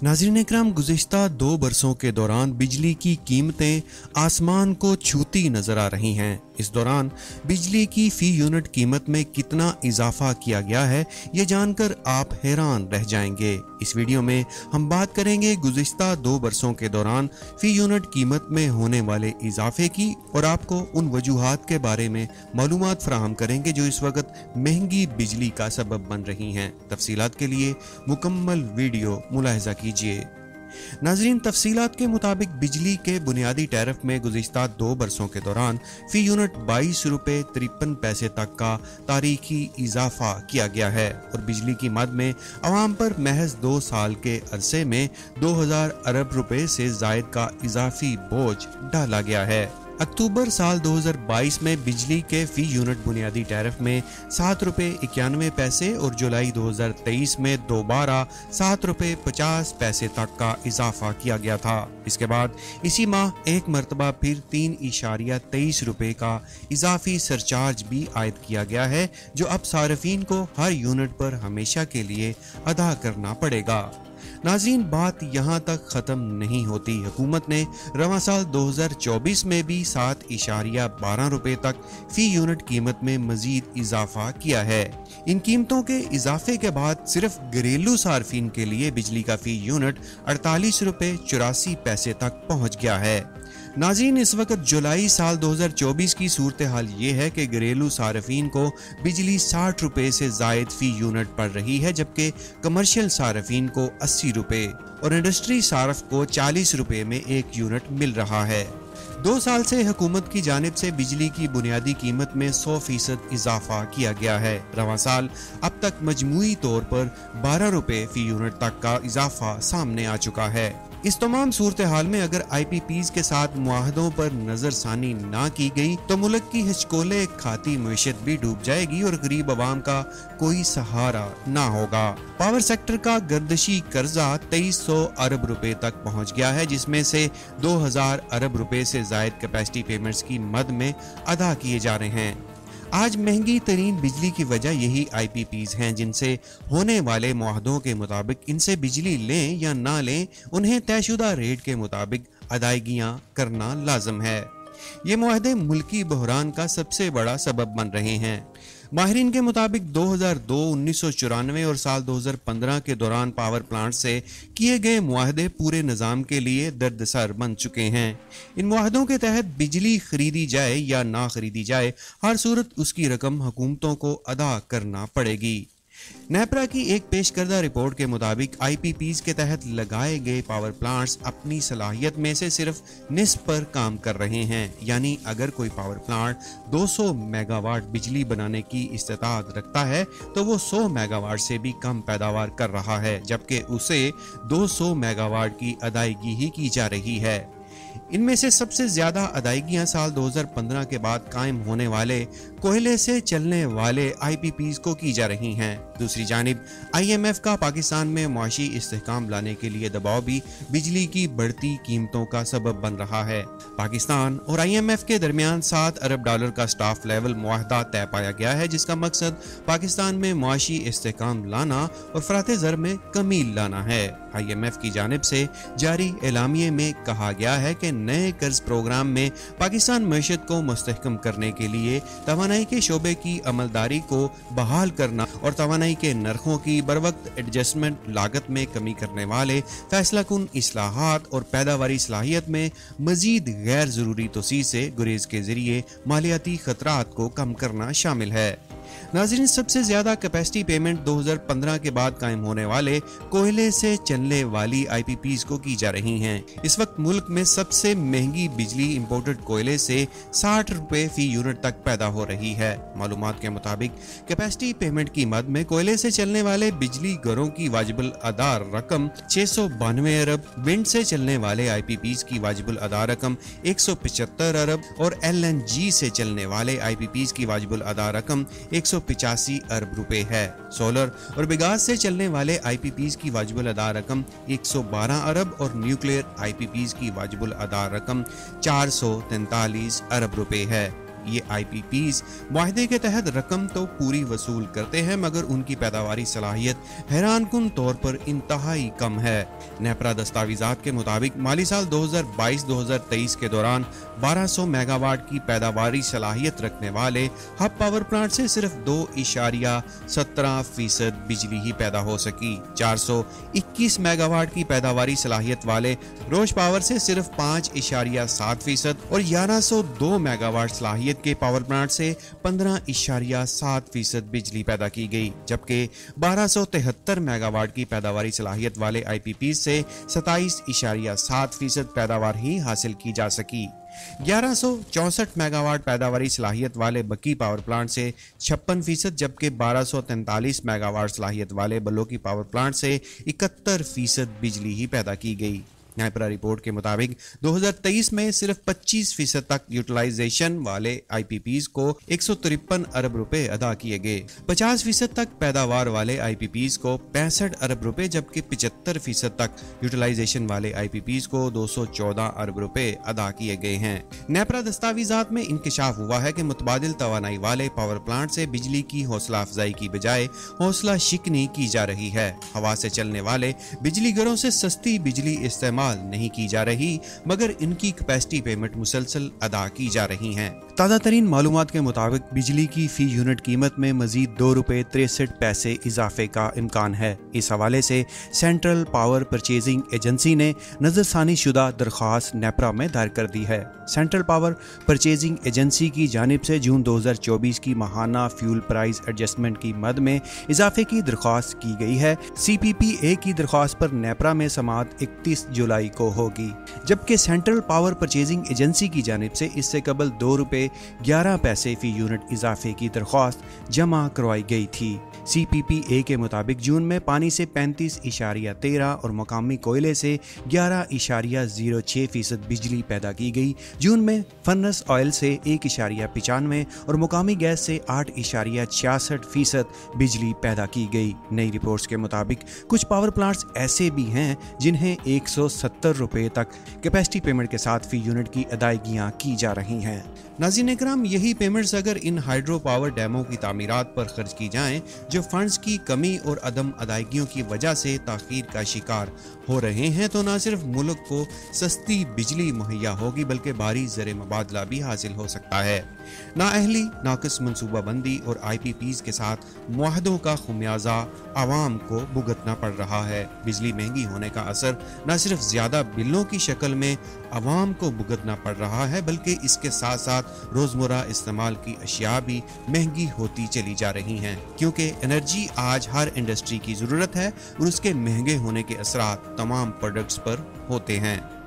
नाज़रीन इकराम, गुज़िश्ता 2 बरसों के दौरान बिजली की कीमतें आसमान को छूती नजर आ रही हैं। इस दौरान बिजली की फी यूनिट कीमत में कितना इजाफा किया गया है, ये जानकर आप हैरान रह जाएंगे। इस वीडियो में हम बात करेंगे गुज़िश्ता 2 बरसों के दौरान फी यूनिट कीमत में होने वाले इजाफे की और आपको उन वजूहात के बारे में मालूमात फराहम करेंगे जो इस वक्त महंगी बिजली का सबब बन रही हैं। तफसीलात के लिए मुकम्मल वीडियो मुलाहिजा कीजिए। नाज़रीन, तफसीलात के मुताबिक बिजली के बुनियादी टैरिफ में गुज़िश्ता 2 बरसों के दौरान फी यूनिट 22 रुपये 53 पैसे तक का तारीखी इजाफा किया गया है और बिजली की मद में अवाम पर महज 2 साल के अरसे में 2000 अरब रुपए से जायद का इजाफी बोझ डाला गया है। अक्टूबर साल 2022 में बिजली के फी यूनिट बुनियादी टैरिफ में 7 रुपये 91 पैसे और जुलाई 2023 में दोबारा 7 रुपये 50 पैसे तक का इजाफा किया गया था। इसके बाद इसी माह एक मरतबा फिर 3.23 रुपये का इजाफी सरचार्ज भी आयद किया गया है, जो अब सार्फिन को हर यूनिट पर हमेशा के लिए अदा करना पड़ेगा। नाज़रीन, बात यहाँ तक ख़त्म नहीं होती। हुकूमत ने रवां साल 2024 में भी 7.12 रुपये तक फी यूनिट कीमत में मजीद इजाफा किया है। इन कीमतों के इजाफे के बाद सिर्फ घरेलू सार्फिन के लिए बिजली का फी यूनिट 48 रुपये 84 पैसे तक पहुँच गया है। नाज़रीन, इस वक्त जुलाई साल 2024 की सूरत हाल ये है कि घरेलू सार्फिन को बिजली 60 रुपये से जायद फी यूनिट पड़ रही है, जबकि कमर्शियल सार्फिन को 80 रुपये और इंडस्ट्री सार्फ को 40 रुपये में एक यूनिट मिल रहा है। 2 साल से हुकूमत की जानिब से बिजली की बुनियादी कीमत में 100% इजाफा किया गया है। रवां साल अब तक मजमूई तौर पर 12 रुपये फी यूनिट तक का इजाफा सामने आ चुका है। इस तमाम सूरत हाल में अगर IPPs के साथ मुआहदों पर नजरसानी ना की गई तो मुल्क की हिचकोले खाती मईशत भी डूब जाएगी और गरीब आवाम का कोई सहारा ना होगा। पावर सेक्टर का गर्दशी कर्जा 2300 अरब रुपए तक पहुंच गया है, जिसमें से 2000 अरब रुपए से जायद कैपेसिटी पेमेंट्स की मद में अदा किए जा रहे हैं। आज महंगी तरीन बिजली की वजह यही IPPs हैं, जिनसे होने वाले मुआहदों के मुताबिक इनसे बिजली लें या ना लें, उन्हें तयशुदा रेट के मुताबिक अदायगियां करना लाजम है। ये मुआहदे मुल्की बहरान का सबसे बड़ा सबब बन रहे हैं। माहिरीन के मुताबिक 2002, 1994 और साल 2015 के दौरान पावर प्लांट से किए गए मुआहदे पूरे निज़ाम के लिए दर्दसर बन चुके हैं। इन मुआहदों के तहत बिजली खरीदी जाए या ना खरीदी जाए, हर सूरत उसकी रकम हुकूमतों को अदा करना पड़ेगी। नेपरा की एक पेश करदा रिपोर्ट के मुताबिक IPPs के तहत लगाए गए पावर प्लांट्स अपनी सलाहियत में से सिर्फ निस्फ पर काम कर रहे हैं, यानी अगर कोई पावर प्लांट 200 मेगावाट बिजली बनाने की इस्तेताअत रखता है तो वो 100 मेगावाट से भी कम पैदावार कर रहा है, जबकि उसे 200 मेगावाट की अदायगी ही की जा रही है। इनमें से सबसे ज्यादा अदायगियां साल 2015 के बाद कायम होने वाले कोयले से चलने वाले IPPs को की जा रही हैं। दूसरी जानिब IMF का पाकिस्तान में मुआशी इस्तेहकाम लाने के लिए दबाव भी बिजली की बढ़ती कीमतों का सबब बन रहा है। पाकिस्तान और IMF के दरमियान $7 अरब का स्टाफ लेवल मुआहदा तय पाया गया है, जिसका मकसद पाकिस्तान में मुआशी इस्तेहकाम लाना और फराते ज़र में कमी लाना है। IMF की जानिब से जारी एलामिये में कहा गया है कि नए कर्ज प्रोग्राम में पाकिस्तान मईशत को मुस्तहकम करने के लिए तवानाई के शोबे की अमलदारी को बहाल करना और तवानाई के नरखों की बरवक्त एडजस्टमेंट, लागत में कमी करने वाले फैसला कुन इस्लाहात और पैदावारी सलाहियत में मजीद गैर जरूरी तोसी से गुरेज के जरिए मालियाती खतरात को कम करना शामिल है। नाज़रीन, सबसे ज्यादा कैपेसिटी पेमेंट 2015 के बाद कायम होने वाले कोयले से चलने वाली IPPs को की जा रही हैं। इस वक्त मुल्क में सबसे महंगी बिजली इंपोर्टेड कोयले से 60 रुपये फी यूनिट तक पैदा हो रही है। मालूमात के मुताबिक कैपेसिटी पेमेंट की मद में कोयले से चलने वाले बिजली घरों की वाजिबुल अदा रकम 692 अरब, विंड से चलने वाले IPPs की वाजिबुल अदा रकम 175 अरब और LNG से चलने वाले IPPs की वाजिबुल अदा रकम 185 अरब रुपए है। सोलर और बिगास से चलने वाले IPPs की वाजिबुल अदा रकम 112 अरब और न्यूक्लियर IPPs की वाजिबुल अदा रकम 443 अरब रुपए है। ये IPPs मुआहदे के तहत रकम तो पूरी वसूल करते हैं मगर उनकी पैदावारी सलाहियत हैरानकुन तौर पर इंतहाई कम है। नेपरा दस्तावेजात के मुताबिक माली साल 2022-2023 के दौरान 1200 मेगावाट की पैदावारी सलाहियत रखने वाले हब पावर प्लांट से सिर्फ 2.17% बिजली ही पैदा हो सकी। 421 मेगावाट की पैदावारी सलाहियत वाले रोश पावर से सिर्फ 5.7% और 1102 मेगावाट सलाहियत के पावर प्लांट से 15.7% बिजली पैदा की गई, जबकि 1273 मेगावाट की पैदावारी सलाहियत वाले IPP से 27.7% पैदावार ही हासिल की जा सकी। 1164 मेगावाट पैदावारी सलाहियत वाले बकी पावर प्लांट से 56%, जबकि 1243 मेगावाट सलाहियत वाले बलोकी पावर प्लांट से 71% बिजली ही पैदा की गई। नेपरा रिपोर्ट के मुताबिक 2023 में सिर्फ 25% तक यूटिलाइजेशन वाले IPPs को 153 अरब रुपए अदा किए गए। 50% तक पैदावार वाले IPPs को 65 अरब रुपए, जबकि 75% तक यूटिलाइजेशन वाले IPPs को 214 अरब रुपए अदा किए गए हैं। नेपरा दस्तावेजात में इंकशाफ हुआ है कि मुतबादिल तवानाई वाले पावर प्लांट से बिजली की हौसला अफजाई की बजाय हौसला शिकनी की जा रही है। हवा से चलने वाले बिजली घरों से सस्ती बिजली इस्तेमाल नहीं की जा रही मगर इनकी कैपेसिटी पेमेंट मुसलसल अदा की जा रही हैं। ताज़ा तरीन मालूमात के मुताबिक बिजली की फी यूनिट कीमत में मजीद ₹2.63 इजाफे का इम्कान है। इस हवाले से सेंट्रल पावर परचेजिंग एजेंसी ने नजरसानी शुदा दरख्वास्त नेपरा में दायर कर दी है। सेंट्रल पावर परचेजिंग एजेंसी की जानिब से जून 2024 की माहाना फ्यूल प्राइस एडजस्टमेंट की मद में इजाफे की दरख्वास्त की गई है। CPPA की दरख्वास्त पर नेपरा में समाअत 31 जुलाई को होगी, जबकि सेंट्रल पावर परचेजिंग एजेंसी की जानिब से इससे कबल ₹2.11 फी यूनिट इजाफे की दरख्वास्त जमा करवाई गई थी। CPPA के मुताबिक जून में पानी से 35.13 और मकामी कोयले से 11.06% बिजली पैदा की गई। जून में फर्नेस ऑयल से 1.95 और मुकामी गैस से 8.66% बिजली पैदा की गई। नई रिपोर्ट्स के मुताबिक कुछ पावर प्लांट्स ऐसे भी हैं जिन्हें 170 रुपए तक कैपेसिटी पेमेंट के साथ फी यूनिट की अदायगियां की जा रही हैं। नाज़रीन इकराम, यही पेमेंट्स अगर इन हाइड्रो पावर डैमों की तामीरात पर खर्च की जाएं जो फंड्स की कमी और अदम अदायगियों की वजह से ताखीर का शिकार हो रहे हैं, तो न सिर्फ मुल्क को सस्ती बिजली मुहैया होगी बल्कि भारी ज़र मुबादला भी हासिल हो सकता है। नाअहली, नाक़िस मनसूबाबंदी और IPPs के साथ मुआहदों का खुमियाजा आवाम को भुगतना पड़ रहा है। बिजली महंगी होने का असर न सिर्फ ज़्यादा बिलों की शक्ल में आवाम को भुगतना पड़ रहा है बल्कि इसके साथ साथ रोज़मर्रा इस्तेमाल की अशिया भी महंगी होती चली जा रही हैं, क्योंकि एनर्जी आज हर इंडस्ट्री की ज़रूरत है और उसके महंगे होने के असरात तमाम प्रोडक्ट्स पर होते हैं।